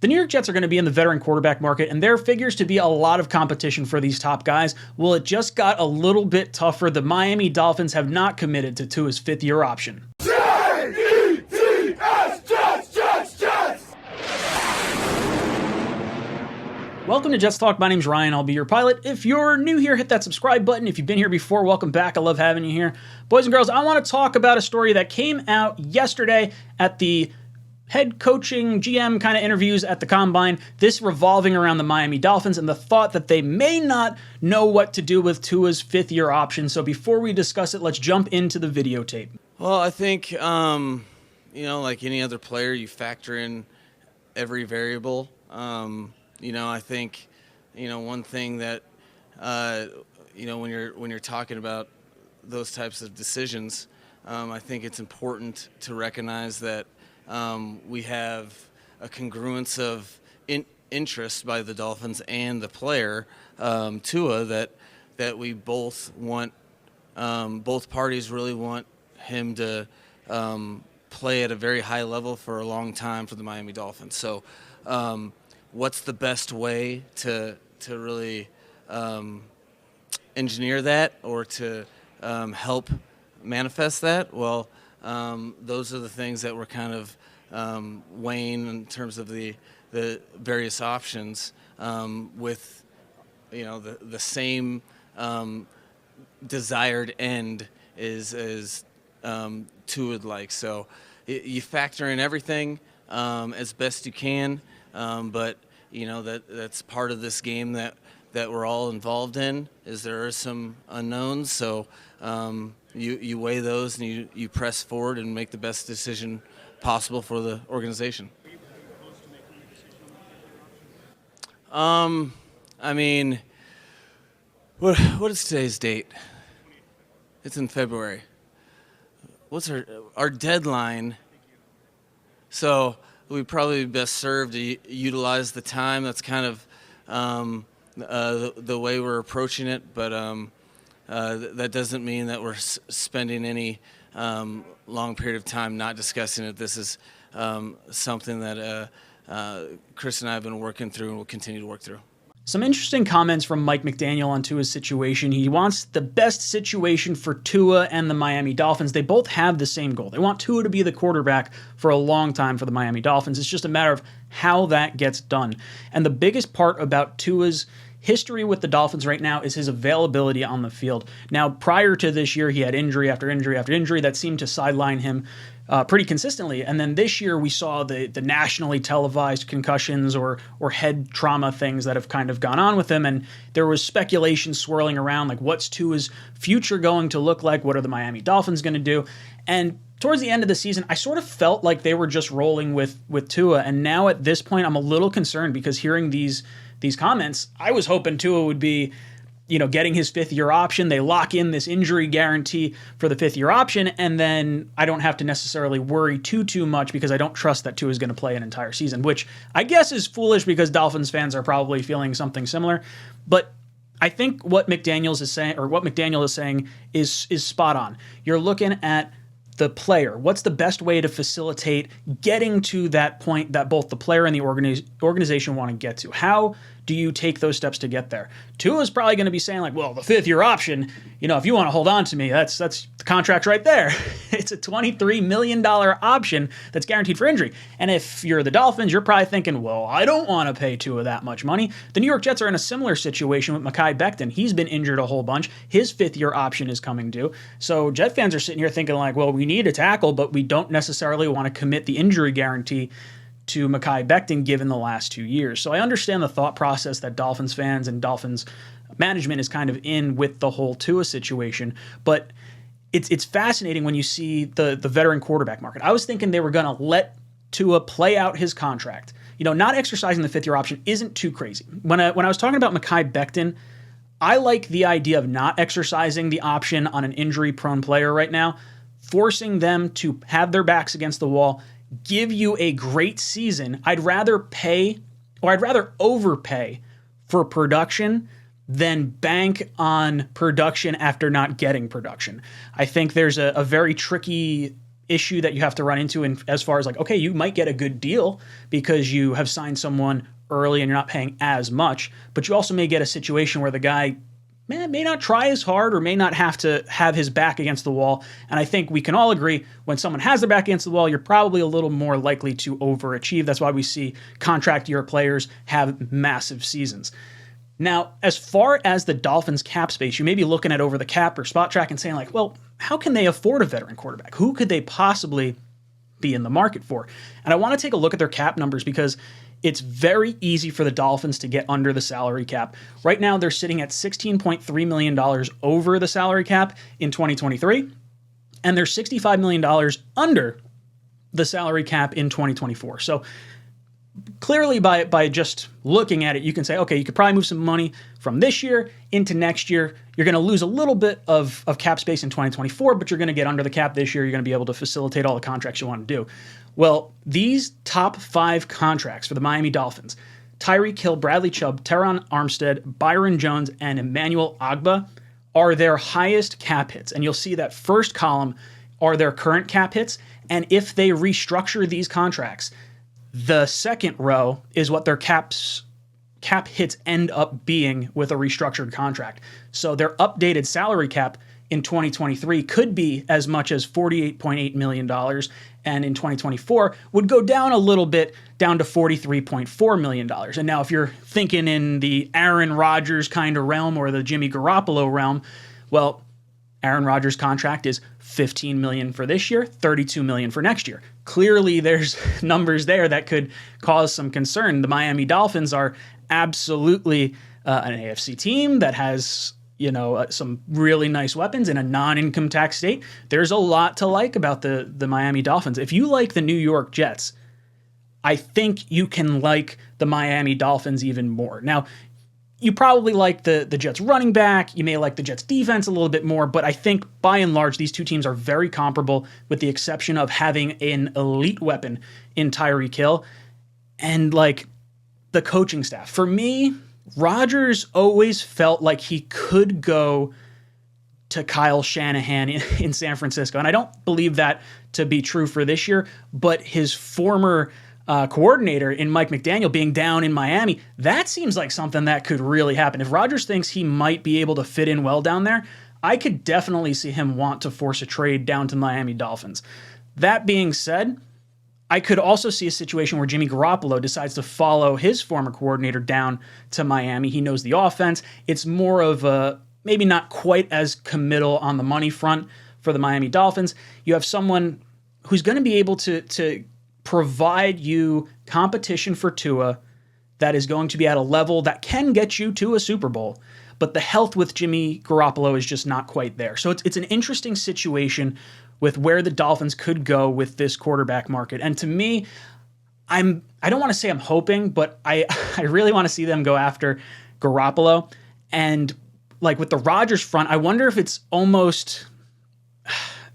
The New York Jets are going to be in the veteran quarterback market, and there figures to be a lot of competition for these top guys. Well, it just got a little bit tougher. The Miami Dolphins have not committed to Tua's fifth-year option. Welcome to Jets Talk. My name's Ryan. I'll be your pilot. If you're new here, hit that subscribe button. If you've been here before, welcome back. I love having you here. Boys and girls, I want to talk about a story that came out yesterday at the head coaching GM kind of interviews at the Combine, this revolving around the Miami Dolphins and the thought that they may not know what to do with Tua's fifth-year option. So before we discuss it, let's jump into the videotape. Well, I think, like any other player, you factor in every variable. I think, one thing that, when you're talking about those types of decisions, I think it's important to recognize that we have a congruence of interest by the Dolphins and the player, Tua, that we both want, both parties really want him to play at a very high level for a long time for the Miami Dolphins. So what's the best way to really engineer that or to help manifest that? Well, those are the things that we're kind of weighing in terms of the various options with the same desired end is Tua would like. So you factor in everything as best you can, but that's part of this game that we're all involved in. Is there are some unknowns, so you weigh those and you press forward and make the best decision possible for the organization. What is today's date? It's in February. What's our deadline? So we probably best served to utilize the time. That's kind of the way we're approaching it, but that doesn't mean that we're spending any long period of time not discussing it. This is something that Chris and I have been working through and will continue to work through. Some interesting comments from Mike McDaniel on Tua's situation. He wants the best situation for Tua and the Miami Dolphins. They both have the same goal. They want Tua to be the quarterback for a long time for the Miami Dolphins. It's just a matter of how that gets done. And the biggest part about Tua's history with the Dolphins right now is his availability on the field. Now, prior to this year, he had injury after injury after injury that seemed to sideline him pretty consistently. And then this year, we saw the nationally televised concussions or head trauma things that have kind of gone on with him. And there was speculation swirling around, like, what's Tua's future going to look like? What are the Miami Dolphins going to do? And towards the end of the season, I sort of felt like they were just rolling with Tua. And now at this point, I'm a little concerned because hearing these comments, I was hoping Tua would be, getting his fifth-year option. They lock in this injury guarantee for the fifth-year option, and then I don't have to necessarily worry too much because I don't trust that Tua is going to play an entire season, which I guess is foolish because Dolphins fans are probably feeling something similar. But I think what McDaniel is saying is spot on. You're looking at the player. What's the best way to facilitate getting to that point that both the player and the organization want to get to? How do you take those steps to get there? Tua is probably going to be saying like, well, the fifth-year option, if you want to hold on to me, that's the contract right there. It's a $23 million option that's guaranteed for injury. And if you're the Dolphins, you're probably thinking, well, I don't want to pay Tua that much money. The New York Jets are in a similar situation with Mekhi Becton. He's been injured a whole bunch. His fifth-year option is coming due. So Jet fans are sitting here thinking like, well, we need a tackle, but we don't necessarily want to commit the injury guarantee to Mekhi Becton given the last 2 years. So I understand the thought process that Dolphins fans and Dolphins management is kind of in with the whole Tua situation, but it's fascinating when you see the veteran quarterback market. I was thinking they were going to let Tua play out his contract. Not exercising the fifth-year option isn't too crazy. When I was talking about Mekhi Becton, I like the idea of not exercising the option on an injury-prone player right now, forcing them to have their backs against the wall, give you a great season. I'd rather overpay for production than bank on production after not getting production. I think there's a very tricky issue that you have to run into in as far as like, okay, you might get a good deal because you have signed someone early and you're not paying as much, but you also may get a situation where the guy may not try as hard or may not have to have his back against the wall. And I think we can all agree when someone has their back against the wall, you're probably a little more likely to overachieve. That's why we see contract year players have massive seasons. Now, as far as the Dolphins cap space, you may be looking at Over the Cap or Spot Track and saying like, well, how can they afford a veteran quarterback? Who could they possibly be in the market for? And I want to take a look at their cap numbers because it's very easy for the Dolphins to get under the salary cap. Right now, they're sitting at $16.3 million over the salary cap in 2023, and they're $65 million under the salary cap in 2024. So clearly, by just looking at it, you can say, okay, you could probably move some money from this year into next year. You're going to lose a little bit of cap space in 2024, but you're going to get under the cap this year. You're going to be able to facilitate all the contracts you want to do. Well, these top 5 contracts for the Miami Dolphins, Tyreek Hill, Bradley Chubb, Teron Armstead, Byron Jones, and Emmanuel Ogbah, are their highest cap hits. And you'll see that first column are their current cap hits. And if they restructure these contracts, the second row is what their cap hits end up being with a restructured contract. So their updated salary cap in 2023 could be as much as $48.8 million, and in 2024 would go down a little bit, down to $43.4 million. And now if you're thinking in the Aaron Rodgers kind of realm or the Jimmy Garoppolo realm, well, Aaron Rodgers' contract is $15 million for this year, $32 million for next year. Clearly, there's numbers there that could cause some concern. The Miami Dolphins are absolutely an AFC team that has, some really nice weapons in a non-income tax state. There's a lot to like about the Miami Dolphins. If you like the New York Jets, I think you can like the Miami Dolphins even more. Now, you probably like the Jets running back. You may like the Jets defense a little bit more, but I think by and large, these two teams are very comparable with the exception of having an elite weapon in Tyreek Hill and like the coaching staff. For me, Rodgers always felt like he could go to Kyle Shanahan in San Francisco. And I don't believe that to be true for this year, but his former coordinator in Mike McDaniel being down in Miami, that seems like something that could really happen. If Rodgers thinks he might be able to fit in well down there, I could definitely see him want to force a trade down to Miami Dolphins. That being said, I could also see a situation where Jimmy Garoppolo decides to follow his former coordinator down to Miami. He knows the offense. It's more of a maybe not quite as committal on the money front for the Miami Dolphins. You have someone who's going to be able to provide you competition for Tua that is going to be at a level that can get you to a Super Bowl, but the health with Jimmy Garoppolo is just not quite there. So it's an interesting situation with where the Dolphins could go with this quarterback market. And to me, I don't want to say I'm hoping, but I really want to see them go after Garoppolo. And like with the Rodgers front, I wonder if it's almost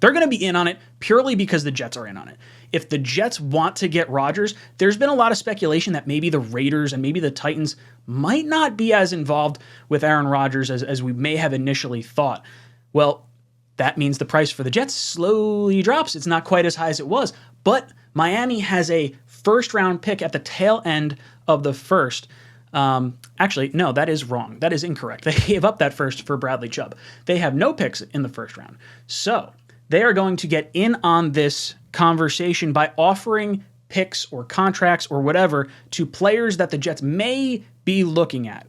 they're going to be in on it purely because the Jets are in on it. If the Jets want to get Rodgers, there's been a lot of speculation that maybe the Raiders and maybe the Titans might not be as involved with Aaron Rodgers as we may have initially thought. Well, that means the price for the Jets slowly drops. It's not quite as high as it was. But Miami has a first-round pick at the tail end of the first. Actually, no, that is wrong. That is incorrect. They gave up that first for Bradley Chubb. They have no picks in the first round. So they are going to get in on this conversation by offering picks or contracts or whatever to players that the Jets may be looking at.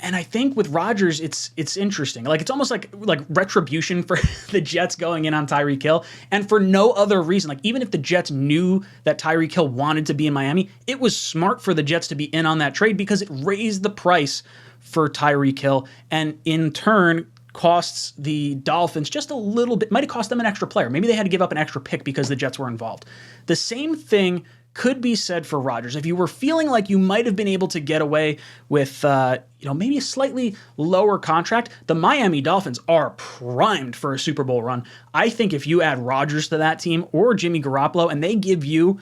And I think with Rodgers, it's interesting. Like it's almost like retribution for the Jets going in on Tyreek Hill, and for no other reason. Like even if the Jets knew that Tyreek Hill wanted to be in Miami, it was smart for the Jets to be in on that trade because it raised the price for Tyreek Hill, and in turn costs the Dolphins just a little bit. Might have cost them an extra player. Maybe they had to give up an extra pick because the Jets were involved. The same thing could be said for Rodgers. If you were feeling like you might have been able to get away with, maybe a slightly lower contract, the Miami Dolphins are primed for a Super Bowl run. I think if you add Rodgers to that team or Jimmy Garoppolo and they give you,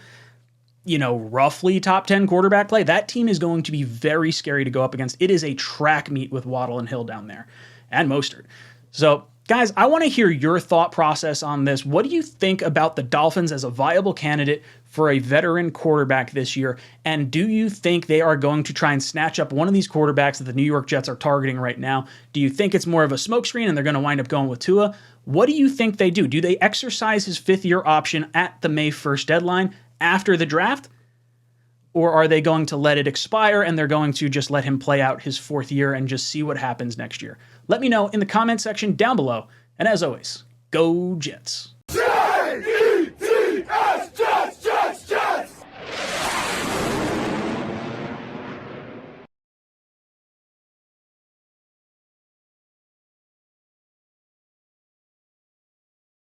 roughly top 10 quarterback play, that team is going to be very scary to go up against. It is a track meet with Waddle and Hill down there and Mostert. So Guys, I want to hear your thought process on this. What do you think about the Dolphins as a viable candidate for a veteran quarterback this year? And do you think they are going to try and snatch up one of these quarterbacks that the New York Jets are targeting right now? Do you think it's more of a smokescreen and they're going to wind up going with Tua? What do you think they do? Do they exercise his fifth-year option at the May 1st deadline after the draft? Or are they going to let it expire and they're going to just let him play out his fourth year and just see what happens next year? Let me know in the comment section down below. And as always, go Jets.